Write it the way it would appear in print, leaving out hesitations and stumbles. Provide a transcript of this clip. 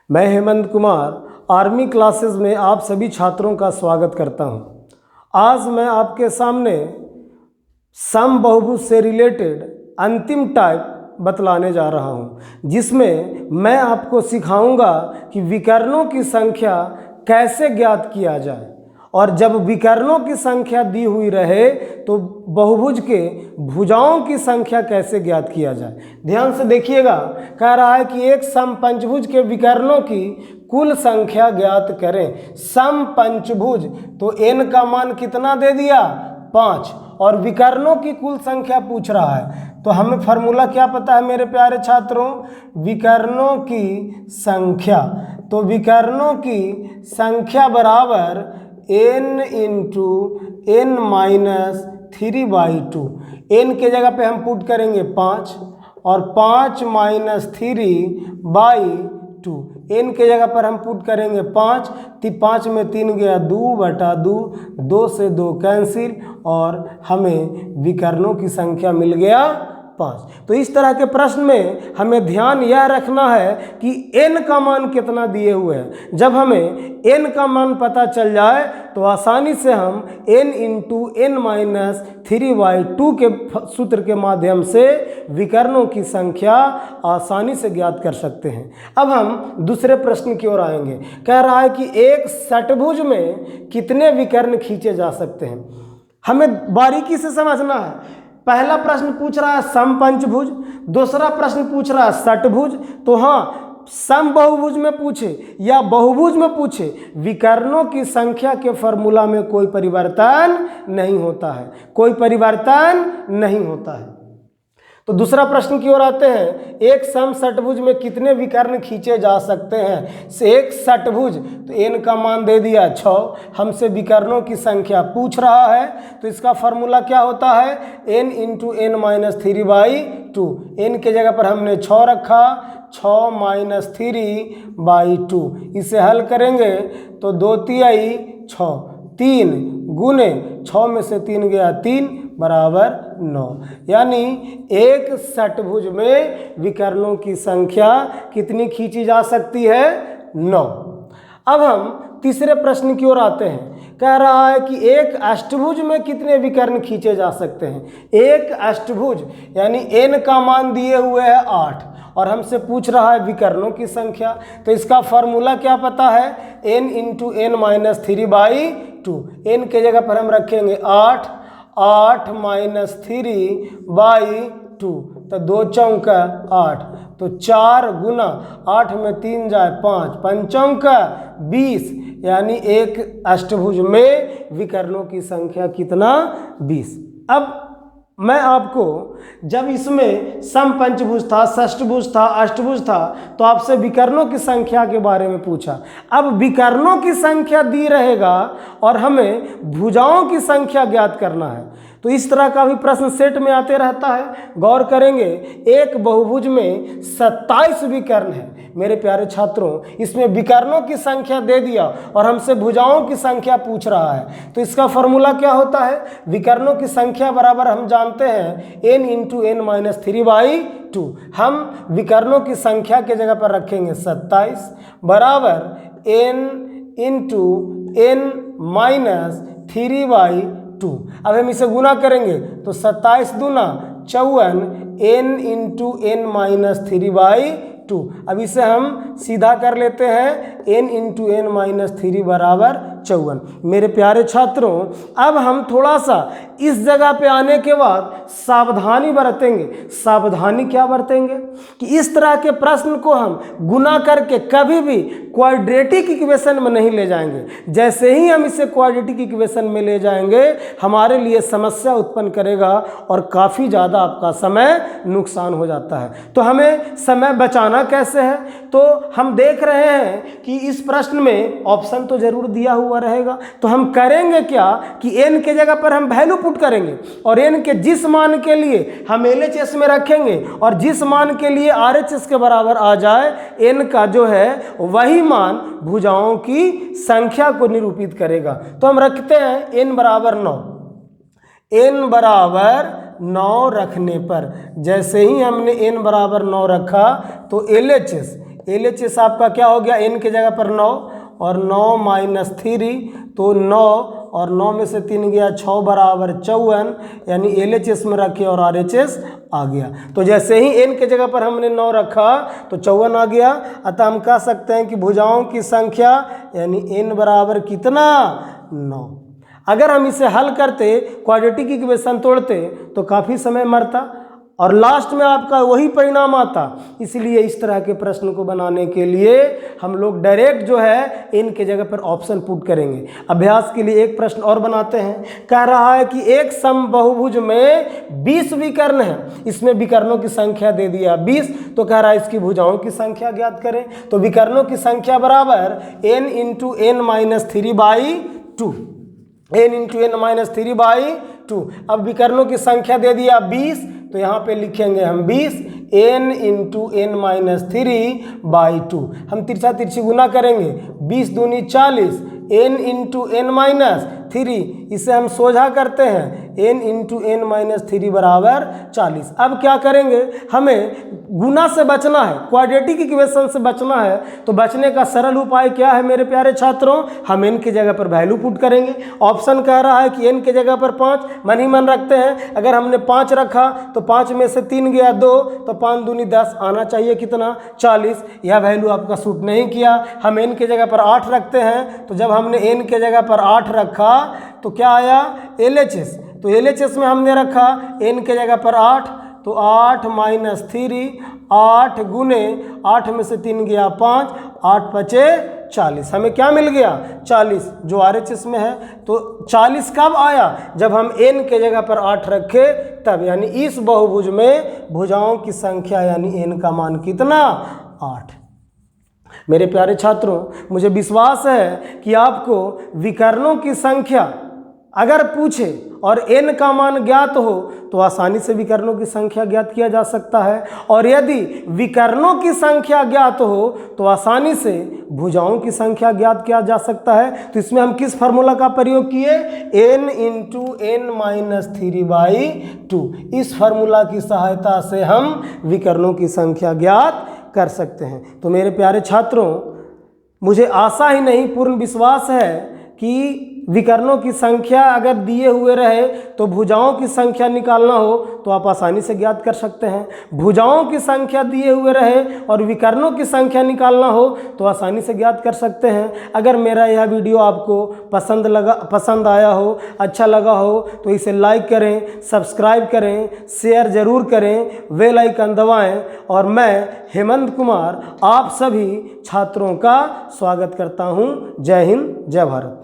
मैं Hemant Kumar army classes में आप सभी छात्रों का स्वागत करता हूं। आज मैं आपके सामने सम बहुभुज से रिलेटेड अंतिम टाइप बतलाने जा रहा हूं, जिसमें मैं आपको सिखाऊंगा कि विकर्णों की संख्या कैसे ज्ञात किया जाए, और जब विकर्णों की संख्या दी हुई रहे तो बहुभुज के भुजाओं की संख्या कैसे ज्ञात किया जाए। ध्यान से देखिएगा, कह रहा है कि एक समपंचभुज के विकर्णों की कुल संख्या ज्ञात करें। समपंचभुज तो n का मान कितना दे दिया, 5, और विकर्णों की कुल संख्या पूछ रहा है। तो हमें फार्मूला क्या पता है मेरे प्यारे छात्रों, विकर्णों की संख्या। तो विकर्णों की संख्या बराबर n into n minus 3/2। n के जगह पे हम पुट करेंगे 5 और 5 माइनस 3/2। n के जगह पर हम पुट करेंगे 5, 5 में 3 गया 2/2, 2 से 2 कैंसिल और हमें विकर्णों की संख्या मिल गया 5। तो इस तरह के प्रश्न में हमें ध्यान यह रखना है कि n का मान कितना दिए हुए हैं। जब हमें n का मान पता चल जाए तो आसानी से हम n इंटू n माइनस 3/2 के सूत्र के माध्यम से विकर्णों की संख्या आसानी से ज्ञात कर सकते हैं। अब हम दूसरे प्रश्न की ओर आएंगे। कह रहा है कि एक षटभुज में कितने विकर्ण खींचे जा सकते हैं। हमें बारीकी से समझना है। पहला प्रश्न पूछ रहा है समपंचभुज, दूसरा प्रश्न पूछ रहा है षटभुज। तो हाँ, सम बहुभुज में पूछे या बहुभुज में पूछे, विकर्णों की संख्या के फॉर्मूला में कोई परिवर्तन नहीं होता है, कोई परिवर्तन नहीं होता है। तो दूसरा प्रश्न की ओर आते हैं। एक सम षटभुज में कितने विकर्ण खींचे जा सकते हैं। एक षटभुज तो n का मान दे दिया 6, हमसे विकर्णों की संख्या पूछ रहा है। तो इसका फार्मूला क्या होता है, n into n minus 3/2। n के जगह पर हमने 6 रखा, 6 माइनस 3/2। इसे हल करेंगे तो 2 तिहाई 6, 3 गुने 6 में से 3 गया 3 बराबर 9। यानी एक षटभुज में विकर्णों की संख्या कितनी खींची जा सकती है, 9। अब हम तीसरे प्रश्न की ओर आते हैं। कह रहा है कि एक अष्टभुज में कितने विकर्ण खींचे जा सकते हैं। एक अष्टभुज यानी n का मान दिए हुए है 8 और हमसे पूछ रहा है विकर्णों की संख्या। तो इसका फॉर्मूला क्या पता है, n into n minus 3/2। n के जगह पर हम रखेंगे 8, 8 माइनस 3/2, तो 2 चौका 8, तो 4 गुना 8 में 3 जाए 5, 5 चौका 20। यानी एक अष्टभुज में विकर्णों की संख्या कितना, 20। अब मैं आपको जब इसमें समपंचभुज था, षष्ठभुज था, अष्टभुज था, तो आपसे विकर्णों की संख्या के बारे में पूछा। अब विकर्णों की संख्या दी रहेगा और हमें भुजाओं की संख्या ज्ञात करना है। तो इस तरह का भी प्रश्न सेट में आते रहता है। गौर करेंगे, एक बहुभुज में 27 विकर्ण है मेरे प्यारे छात्रों। इसमें विकर्णों की संख्या दे दिया और हमसे भुजाओं की संख्या पूछ रहा है। तो इसका फॉर्मूला क्या होता है, विकर्णों की संख्या बराबर हम जानते हैं n इंटू n माइनस 3/2। हम विकर्णों की संख्या के जगह पर रखेंगे 27 बराबर n इंटू n माइनस 3/2। अब हम इसे गुना करेंगे तो 27 दूना 54, n इंटू n माइनस 3/2। अब इसे हम सीधा कर लेते हैं, n इंटू n माइनस 3 बराबर 54। मेरे प्यारे छात्रों, अब हम थोड़ा सा इस जगह पे आने के बाद सावधानी बरतेंगे। सावधानी क्या बरतेंगे कि इस तरह के प्रश्न को हम गुना करके कभी भी क्वाड्रेटिक इक्वेशन में नहीं ले जाएंगे। जैसे ही हम इसे क्वाड्रेटिक इक्वेशन में ले जाएंगे, हमारे लिए समस्या उत्पन्न करेगा और काफ़ी ज़्यादा आपका समय नुकसान हो जाता है। तो हमें समय बचाना कैसे है, तो हम देख रहे हैं कि इस प्रश्न में ऑप्शन तो जरूर दिया हुआ रहेगा। तो हम करेंगे क्या कि n के जगह पर हम वैल्यू पुट करेंगे और n के जिस मान के लिए हम LHS में रखेंगे और जिस मान के लिए RHS के बराबर आ जाए, n का जो है वही मान भुजाओं की संख्या को निरूपित करेगा। तो हम रखते हैं n बराबर 9। n बराबर 9 रखने पर, जैसे ही हमने n बराबर 9 रखा तो LHS LHS आपका क्या हो गया, n के जगह पर 9 और 9 माइनस 3 तो 9 और 9 में से 3 गया 6 बराबर 54, यानी LHS में रखे और RHS आ गया। तो जैसे ही n के जगह पर हमने 9 रखा तो 54 आ गया। अतः हम कह सकते हैं कि भुजाओं की संख्या यानी n बराबर कितना, 9। अगर हम इसे हल करते, क्वाड्रेटिक इक्वेशन तोड़ते तो काफ़ी समय मरता और लास्ट में आपका वही परिणाम आता। इसलिए इस तरह के प्रश्न को बनाने के लिए हम लोग डायरेक्ट जो है n के जगह पर ऑप्शन पुट करेंगे। अभ्यास के लिए एक प्रश्न और बनाते हैं। कह रहा है कि एक समबाहुभुज में 20 विकर्ण है, इसमें विकर्णों की संख्या दे दिया 20, तो कह रहा है इसकी भुजाओं की संख्या ज्ञात करें। तो विकर्णों की संख्या बराबर n into n minus 3/2, n into n minus 3/2। अब विकर्णों की संख्या दे दिया 20, तो यहाँ पे लिखेंगे हम 20 n इंटू n माइनस 3/2। हम तिरछा तिरछी गुना करेंगे, 20 दूनी 40, n इंटू n माइनस 3, इसे हम सोझा करते हैं, n इंटू n माइनस 3 बराबर 40। अब क्या करेंगे, हमें गुना से बचना है, क्वाड्रेटिक इक्वेशन से बचना है। तो बचने का सरल उपाय क्या है मेरे प्यारे छात्रों, हम n की जगह पर वैल्यू पुट करेंगे। ऑप्शन कह रहा है कि n की जगह पर 5, मन ही मन रखते हैं। अगर हमने 5 रखा तो 5 में से 3 गया 2, तो 5 दूनी 10, आना चाहिए कितना, 40। यह वैल्यू आपका सूट नहीं किया। हम n की जगह पर 8 रखते हैं, तो जब हमने n की जगह पर 8 रखा तो क्या आया, LHS। तो LHS में हमने रखा n के जगह पर 8, तो 8 माइनस 3, 8 गुने 8 में से 3 गया 5, 8 पचे 40, हमें क्या मिल गया, 40 जो RHS में है। तो 40 कब आया, जब हम n के जगह पर 8 रखे तब, यानी इस बहुभुज में भुजाओं की संख्या यानी n का मान कितना, 8। मेरे प्यारे छात्रों, मुझे विश्वास है कि आपको विकर्णों की संख्या अगर पूछे और n का मान ज्ञात हो तो आसानी से विकर्णों की संख्या ज्ञात किया जा सकता है, और यदि विकर्णों की संख्या ज्ञात हो तो आसानी से भुजाओं की संख्या ज्ञात किया जा सकता है। तो इसमें हम किस फार्मूला का प्रयोग किए, n इंटू n माइनस 3/2। इस फार्मूला की सहायता से हम विकर्णों की संख्या ज्ञात कर सकते हैं। तो मेरे प्यारे छात्रों, मुझे आशा ही नहीं पूर्ण विश्वास है कि विकर्णों की संख्या अगर दिए हुए रहे तो भुजाओं की संख्या निकालना हो तो आप आसानी से ज्ञात कर सकते हैं। भुजाओं की संख्या दिए हुए रहे और विकर्णों की संख्या निकालना हो तो आसानी से ज्ञात कर सकते हैं। अगर मेरा यह वीडियो आपको पसंद आया हो, अच्छा लगा हो, तो इसे लाइक करें, सब्सक्राइब करें, शेयर ज़रूर करें, बेल आइकन दबाएं। और मैं हेमंत कुमार आप सभी छात्रों का स्वागत करता हूं। जय हिंद, जय भारत।